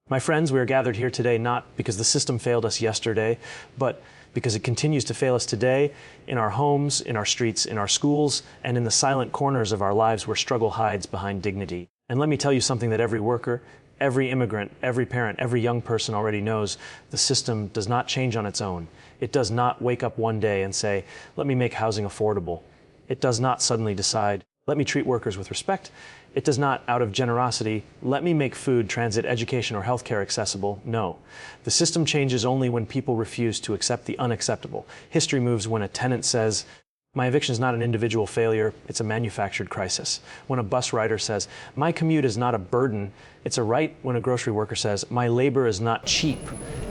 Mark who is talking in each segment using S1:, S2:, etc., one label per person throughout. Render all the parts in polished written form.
S1: My friends, we are gathered here today not because the system failed us yesterday, but because it continues to fail us today in our homes, in our streets, in our schools, and in the silent corners of our lives where struggle hides behind dignity. And let me tell you something that every worker, every immigrant, every parent, every young person already knows: the system does not change on its own. It does not wake up one day and say, let me make housing affordable. It does not suddenly decide, let me treat workers with respect. It does not, out of generosity, let me make food, transit, education, or healthcare accessible. No. The system changes only when people refuse to accept the unacceptable. History moves when a tenant says, my eviction is not an individual failure, it's a manufactured crisis. When a bus rider says, my commute is not a burden, it's a right. When a grocery worker says, my labor is not cheap,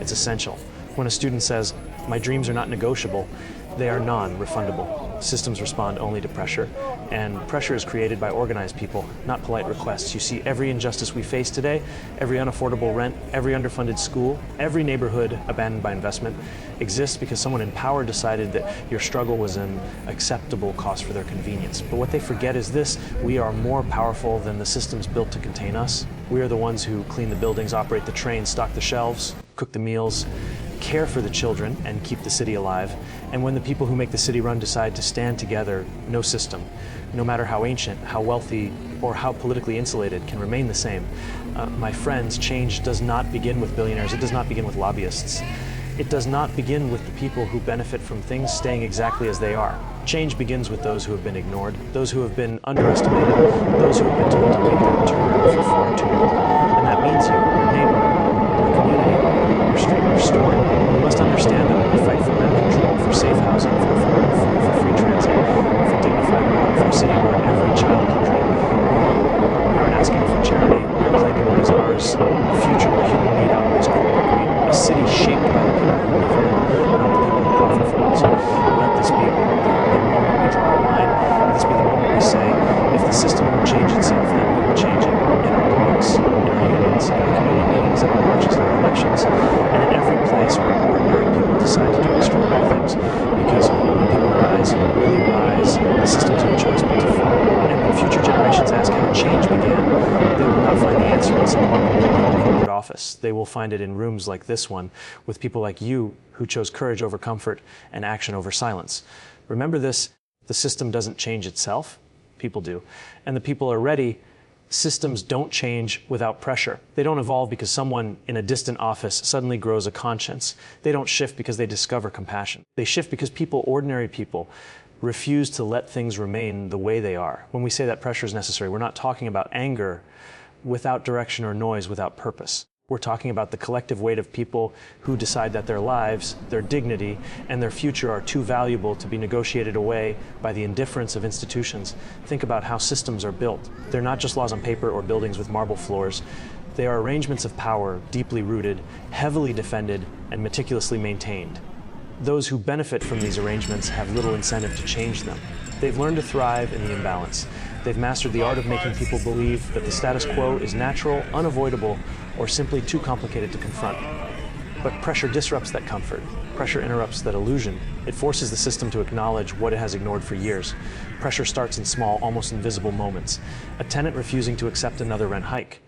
S1: it's essential. When a student says, my dreams are not negotiable, they are non-refundable. Systems respond only to pressure, and pressure is created by organized people, not polite requests. You see, every injustice we face today, every unaffordable rent, every underfunded school, every neighborhood abandoned by investment, exists because someone in power decided that your struggle was an acceptable cost for their convenience. But what they forget is this: we are more powerful than the systems built to contain us. We are the ones who clean the buildings, operate the trains, stock the shelves, cook the meals, care for the children, and keep the city alive. And when the people who make the city run decide to stand together, no system, no matter how ancient, how wealthy, or how politically insulated, can remain the same. My friends, change does not begin with billionaires. It does not begin with lobbyists. It does not begin with the people who benefit from things staying exactly as they are. Change begins with those who have been ignored, those who have been underestimated, those who have been told to wait their turn for far too long. And that means you, your neighbor, your community, your street, your store. You must understand that when we fight for rent control, for safe housing, for affordable food, for free transit, for dignified work, for a city where every child can dream, we aren't asking for charity. We are claiming what is ours: a future where human need outweighs corporate greed, a city shaped by the people who live in it, not the people who profit from it. So let this be the moment we draw a line. Let this be the moment we say, if the system won't change itself, then we will change it in our parks, in our unions, in our community meetings, in our marches, in our elections, and in every place where ordinary people decide to do extraordinary things. Because when people rise, really rise, the system's no choice but to fall. And when future generations ask how change began, they will not find the answer in some humble corporate office. They will find it in rooms like this one, with people like you who chose courage over comfort and action over silence. Remember this: the system doesn't change itself, people do. And the people are ready. Systems don't change without pressure. They don't evolve because someone in a distant office suddenly grows a conscience. They don't shift because they discover compassion. They shift because people, ordinary people, refuse to let things remain the way they are. When we say that pressure is necessary, we're not talking about anger without direction or noise without purpose. We're talking about the collective weight of people who decide that their lives, their dignity, and their future are too valuable to be negotiated away by the indifference of institutions. Think about how systems are built. They're not just laws on paper or buildings with marble floors. They are arrangements of power, deeply rooted, heavily defended, and meticulously maintained. Those who benefit from these arrangements have little incentive to change them. They've learned to thrive in the imbalance. They've mastered the art of making people believe that the status quo is natural, unavoidable, or simply too complicated to confront. But pressure disrupts that comfort. Pressure interrupts that illusion. It forces the system to acknowledge what it has ignored for years. Pressure starts in small, almost invisible moments. A tenant refusing to accept another rent hike.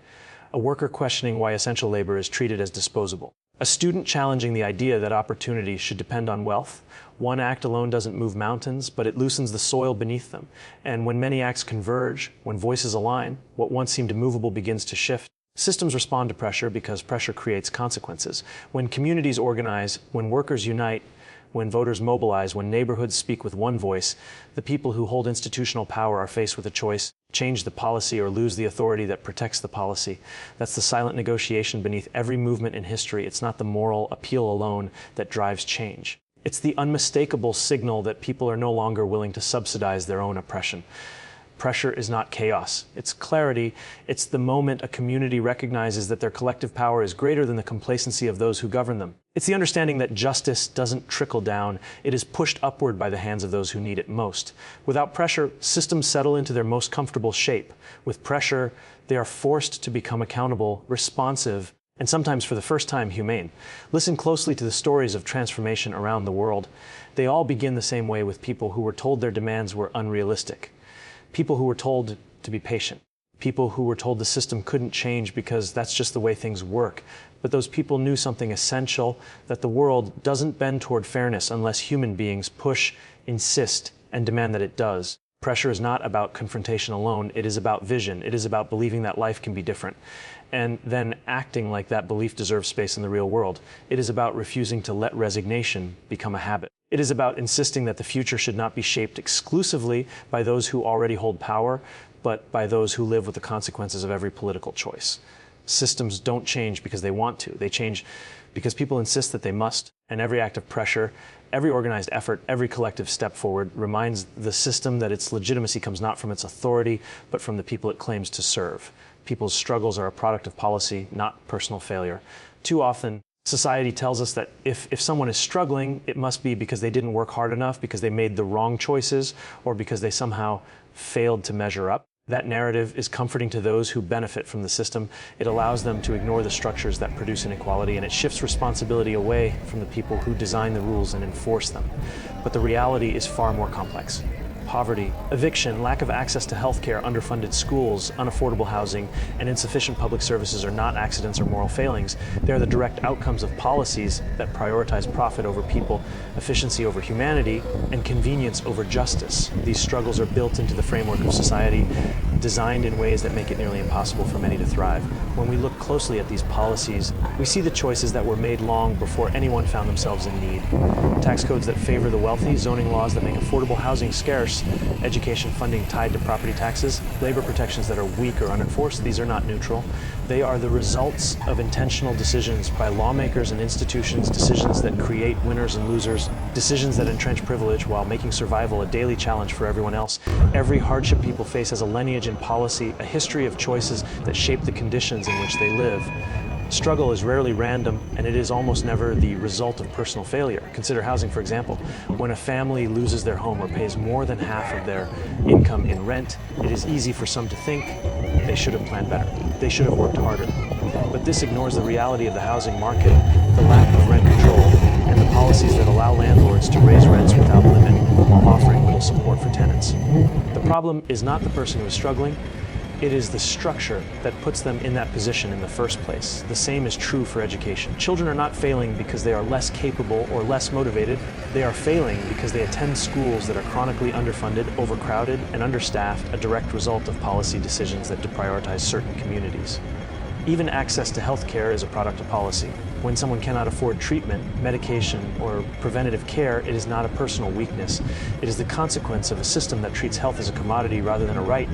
S1: A worker questioning why essential labor is treated as disposable. A student challenging the idea that opportunity should depend on wealth. One act alone doesn't move mountains, but it loosens the soil beneath them. And when many acts converge, when voices align, what once seemed immovable begins to shift. Systems respond to pressure because pressure creates consequences. When communities organize, when workers unite, when voters mobilize, when neighborhoods speak with one voice, the people who hold institutional power are faced with a choice: change the policy or lose the authority that protects the policy. That's the silent negotiation beneath every movement in history. It's not the moral appeal alone that drives change. It's the unmistakable signal that people are no longer willing to subsidize their own oppression. Pressure is not chaos. It's clarity. It's the moment a community recognizes that their collective power is greater than the complacency of those who govern them. It's the understanding that justice doesn't trickle down. It is pushed upward by the hands of those who need it most. Without pressure, systems settle into their most comfortable shape. With pressure, they are forced to become accountable, responsive, and sometimes for the first time humane. Listen closely to the stories of transformation around the world. They all begin the same way, with people who were told their demands were unrealistic. People who were told to be patient. people who were told the system couldn't change because that's just the way things work. But those people knew something essential, that the world doesn't bend toward fairness unless human beings push, insist, and demand that it does. Pressure is not about confrontation alone, it is about vision, it is about believing that life can be different, and then acting like that belief deserves space in the real world. It is about refusing to let resignation become a habit. It is about insisting that the future should not be shaped exclusively by those who already hold power, but by those who live with the consequences of every political choice. Systems don't change because they want to. They change because people insist that they must. And every act of pressure, every organized effort, every collective step forward reminds the system that its legitimacy comes not from its authority, but from the people it claims to serve. People's struggles are a product of policy, not personal failure. Too often, society tells us that if someone is struggling, it must be because they didn't work hard enough, because they made the wrong choices, or because they somehow failed to measure up. That narrative is comforting to those who benefit from the system. It allows them to ignore the structures that produce inequality, and it shifts responsibility away from the people who design the rules and enforce them. But the reality is far more complex. Poverty, eviction, lack of access to healthcare, underfunded schools, unaffordable housing, and insufficient public services are not accidents or moral failings. They are the direct outcomes of policies that prioritize profit over people, efficiency over humanity, and convenience over justice. These struggles are built into the framework of society, designed in ways that make it nearly impossible for many to thrive. When we look closely at these policies, we see the choices that were made long before anyone found themselves in need. Tax codes that favor the wealthy, zoning laws that make affordable housing scarce, education funding tied to property taxes, labor protections that are weak or unenforced. These are not neutral. They are the results of intentional decisions by lawmakers and institutions, decisions that create winners and losers, decisions that entrench privilege while making survival a daily challenge for everyone else. Every hardship people face has a lineage in policy, a history of choices that shape the conditions in which they live. Struggle is rarely random, and it is almost never the result of personal failure. Consider housing, for example. When a family loses their home or pays more than half of their income in rent, it is easy for some to think they should have planned better. They should have worked harder. But this ignores the reality of the housing market, the lack of rent control, and the policies that allow landlords to raise rents without limit while offering little support for tenants. The problem is not the person who is struggling. It is the structure that puts them in that position in the first place. The same is true for education. Children are not failing because they are less capable or less motivated. They are failing because they attend schools that are chronically underfunded, overcrowded, and understaffed, a direct result of policy decisions that deprioritize certain communities. Even access to health care is a product of policy. When someone cannot afford treatment, medication, or preventative care, it is not a personal weakness. It is the consequence of a system that treats health as a commodity rather than a right.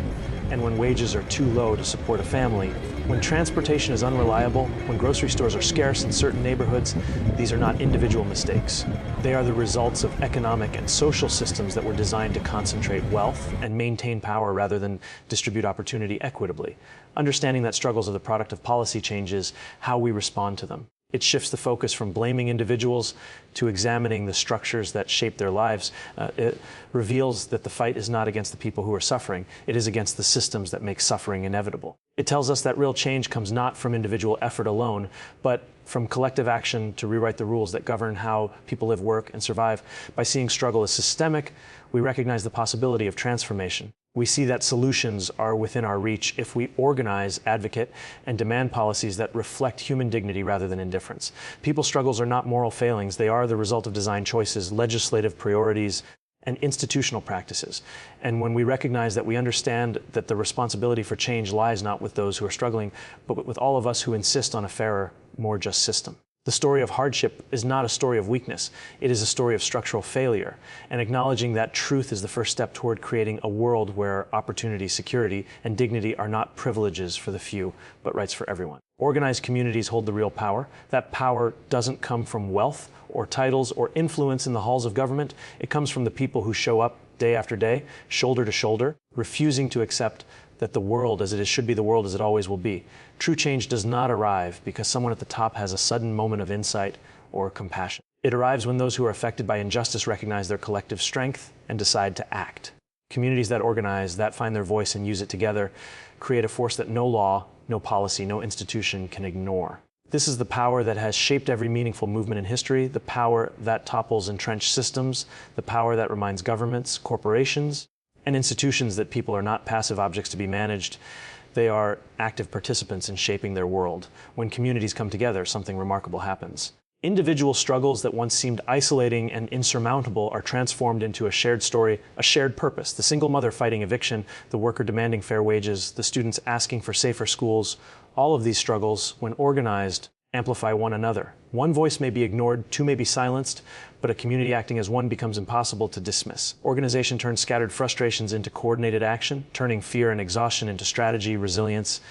S1: And when wages are too low to support a family, when transportation is unreliable, when grocery stores are scarce in certain neighborhoods, these are not individual mistakes. They are the results of economic and social systems that were designed to concentrate wealth and maintain power rather than distribute opportunity equitably. Understanding that struggles are the product of policy changes how we respond to them. It shifts the focus from blaming individuals to examining the structures that shape their lives. It reveals that the fight is not against the people who are suffering. It is against the systems that make suffering inevitable. It tells us that real change comes not from individual effort alone, but from collective action to rewrite the rules that govern how people live, work, and survive. By seeing struggle as systemic, we recognize the possibility of transformation. We see that solutions are within our reach if we organize, advocate, and demand policies that reflect human dignity rather than indifference. People's struggles are not moral failings. They are the result of design choices, legislative priorities, and institutional practices. And when we recognize that we understand that the responsibility for change lies not with those who are struggling, but with all of us who insist on a fairer, more just system. The story of hardship is not a story of weakness. It is a story of structural failure. And acknowledging that truth is the first step toward creating a world where opportunity, security, and dignity are not privileges for the few, but rights for everyone. Organized communities hold the real power. That power doesn't come from wealth or titles or influence in the halls of government. It comes from the people who show up day after day, shoulder to shoulder, refusing to accept that the world as it is should be the world as it always will be. True change does not arrive because someone at the top has a sudden moment of insight or compassion. It arrives when those who are affected by injustice recognize their collective strength and decide to act. Communities that organize, that find their voice and use it together, create a force that no law, no policy, no institution can ignore. This is the power that has shaped every meaningful movement in history, the power that topples entrenched systems, the power that reminds governments, corporations, and institutions that people are not passive objects to be managed, They are active participants in shaping their world. When communities come together, something remarkable happens. Individual struggles that once seemed isolating and insurmountable are transformed into a shared story, a shared purpose. The single mother fighting eviction, the worker demanding fair wages, the students asking for safer schools. All of these struggles, when organized, amplify one another. One voice may be ignored, two may be silenced, but a community acting as one becomes impossible to dismiss. Organization turns scattered frustrations into coordinated action, turning fear and exhaustion into strategy, resilience,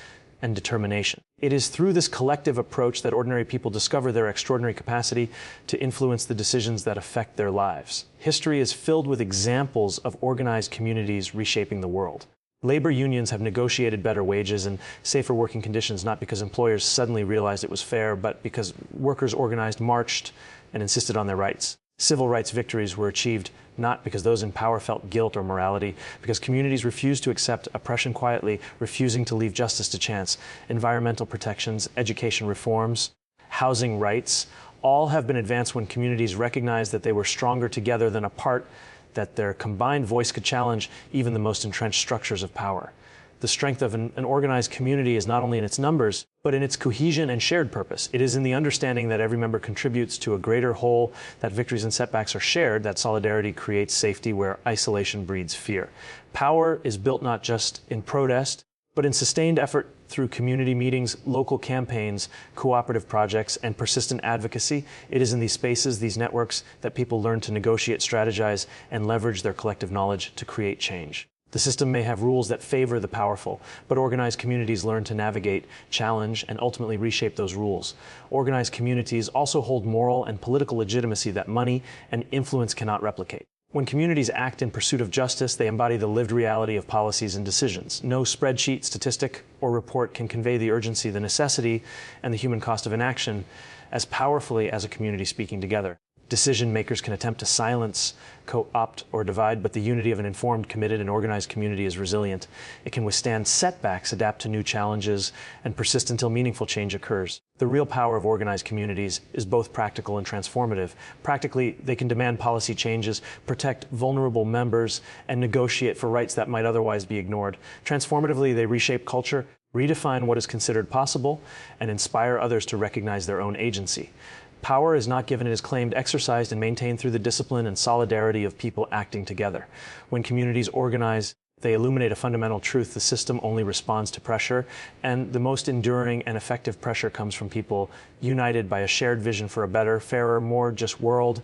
S1: and determination. It is through this collective approach that ordinary people discover their extraordinary capacity to influence the decisions that affect their lives. History is filled with examples of organized communities reshaping the world. Labor unions have negotiated better wages and safer working conditions not because employers suddenly realized it was fair, but because workers organized, marched, and insisted on their rights. Civil rights victories were achieved not because those in power felt guilt or morality, because communities refused to accept oppression quietly, refusing to leave justice to chance. Environmental protections, education reforms, housing rights, all have been advanced when communities recognized that they were stronger together than apart, that their combined voice could challenge even the most entrenched structures of power. The strength of an organized community is not only in its numbers, but in its cohesion and shared purpose. It is in the understanding that every member contributes to a greater whole, that victories and setbacks are shared, that solidarity creates safety where isolation breeds fear. Power is built not just in protest, but in sustained effort through community meetings, local campaigns, cooperative projects, and persistent advocacy. It is in these spaces, these networks, that people learn to negotiate, strategize, and leverage their collective knowledge to create change. The system may have rules that favor the powerful, but organized communities learn to navigate, challenge, and ultimately reshape those rules. Organized communities also hold moral and political legitimacy that money and influence cannot replicate. When communities act in pursuit of justice, they embody the lived reality of policies and decisions. No spreadsheet, statistic, or report can convey the urgency, the necessity, and the human cost of inaction as powerfully as a community speaking together. Decision makers can attempt to silence, co-opt, or divide, but the unity of an informed, committed, and organized community is resilient. It can withstand setbacks, adapt to new challenges, and persist until meaningful change occurs. The real power of organized communities is both practical and transformative. Practically, they can demand policy changes, protect vulnerable members, and negotiate for rights that might otherwise be ignored. Transformatively, they reshape culture, redefine what is considered possible, and inspire others to recognize their own agency. Power is not given, it is claimed, exercised, and maintained through the discipline and solidarity of people acting together. When communities organize, they illuminate a fundamental truth: the system only responds to pressure, and the most enduring and effective pressure comes from people united by a shared vision for a better, fairer, more just world.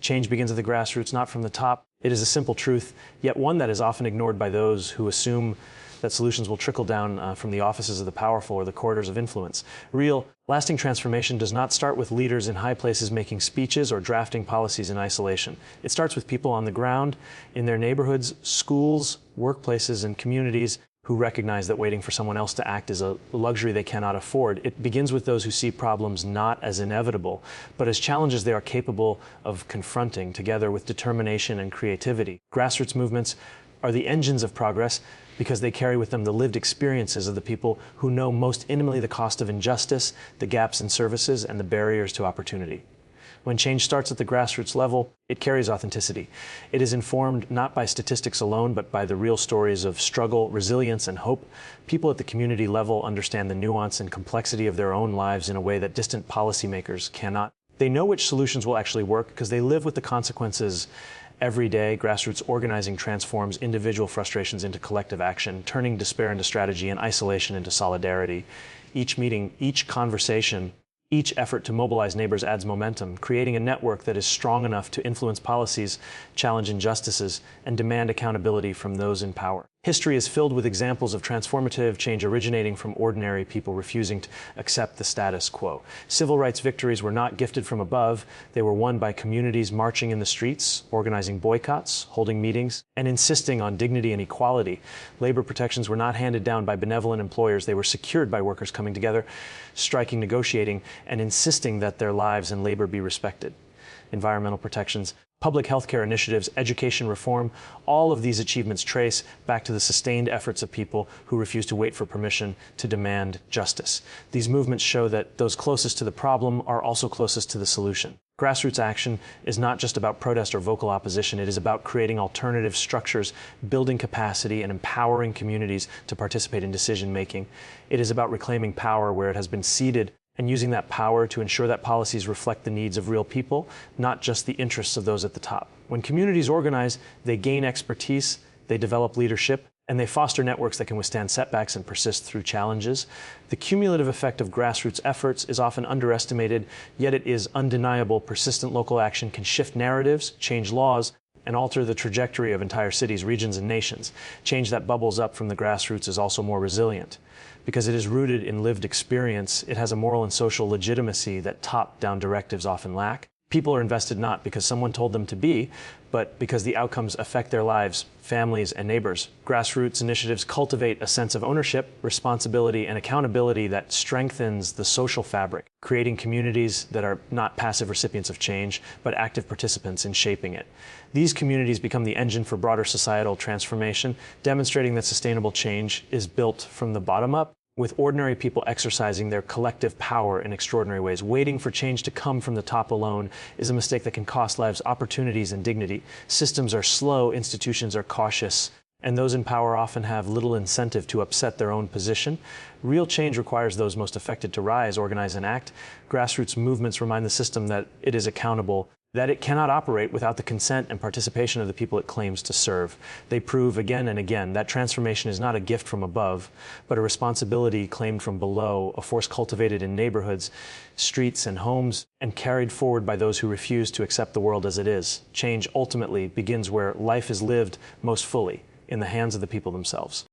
S1: Change begins at the grassroots, not from the top. It is a simple truth, yet one that is often ignored by those who assume that solutions will trickle down from the offices of the powerful or the corridors of influence. Real, lasting transformation does not start with leaders in high places making speeches or drafting policies in isolation. It starts with people on the ground, in their neighborhoods, schools, workplaces, and communities who recognize that waiting for someone else to act is a luxury they cannot afford. It begins with those who see problems not as inevitable, but as challenges they are capable of confronting together with determination and creativity. Grassroots movements are the engines of progress because they carry with them the lived experiences of the people who know most intimately the cost of injustice, the gaps in services, and the barriers to opportunity. When change starts at the grassroots level, it carries authenticity. It is informed not by statistics alone, but by the real stories of struggle, resilience, and hope. People at the community level understand the nuance and complexity of their own lives in a way that distant policymakers cannot. They know which solutions will actually work because they live with the consequences every day. Grassroots organizing transforms individual frustrations into collective action, turning despair into strategy and isolation into solidarity. Each meeting, each conversation, each effort to mobilize neighbors adds momentum, creating a network that is strong enough to influence policies, challenge injustices, and demand accountability from those in power. History is filled with examples of transformative change originating from ordinary people refusing to accept the status quo. Civil rights victories were not gifted from above. They were won by communities marching in the streets, organizing boycotts, holding meetings, and insisting on dignity and equality. Labor protections were not handed down by benevolent employers. They were secured by workers coming together, striking, negotiating, and insisting that their lives and labor be respected. Environmental protections, public health care initiatives, education reform, all of these achievements trace back to the sustained efforts of people who refuse to wait for permission to demand justice. These movements show that those closest to the problem are also closest to the solution. Grassroots action is not just about protest or vocal opposition. It is about creating alternative structures, building capacity, and empowering communities to participate in decision-making. It is about reclaiming power where it has been ceded and using that power to ensure that policies reflect the needs of real people, not just the interests of those at the top. When communities organize, they gain expertise, they develop leadership, and they foster networks that can withstand setbacks and persist through challenges. The cumulative effect of grassroots efforts is often underestimated, yet it is undeniable. Persistent local action can shift narratives, change laws, and alter the trajectory of entire cities, regions, and nations. Change that bubbles up from the grassroots is also more resilient. Because it is rooted in lived experience, it has a moral and social legitimacy that top-down directives often lack. People are invested not because someone told them to be, but because the outcomes affect their lives, families, and neighbors. Grassroots initiatives cultivate a sense of ownership, responsibility, and accountability that strengthens the social fabric, creating communities that are not passive recipients of change, but active participants in shaping it. These communities become the engine for broader societal transformation, demonstrating that sustainable change is built from the bottom up, with ordinary people exercising their collective power in extraordinary ways. Waiting for change to come from the top alone is a mistake that can cost lives, opportunities, and dignity. Systems are slow, institutions are cautious, and those in power often have little incentive to upset their own position. Real change requires those most affected to rise, organize, and act. Grassroots movements remind the system that it is accountable, that it cannot operate without the consent and participation of the people it claims to serve. They prove again and again that transformation is not a gift from above, but a responsibility claimed from below, a force cultivated in neighborhoods, streets, and homes, and carried forward by those who refuse to accept the world as it is. Change ultimately begins where life is lived most fully, in the hands of the people themselves.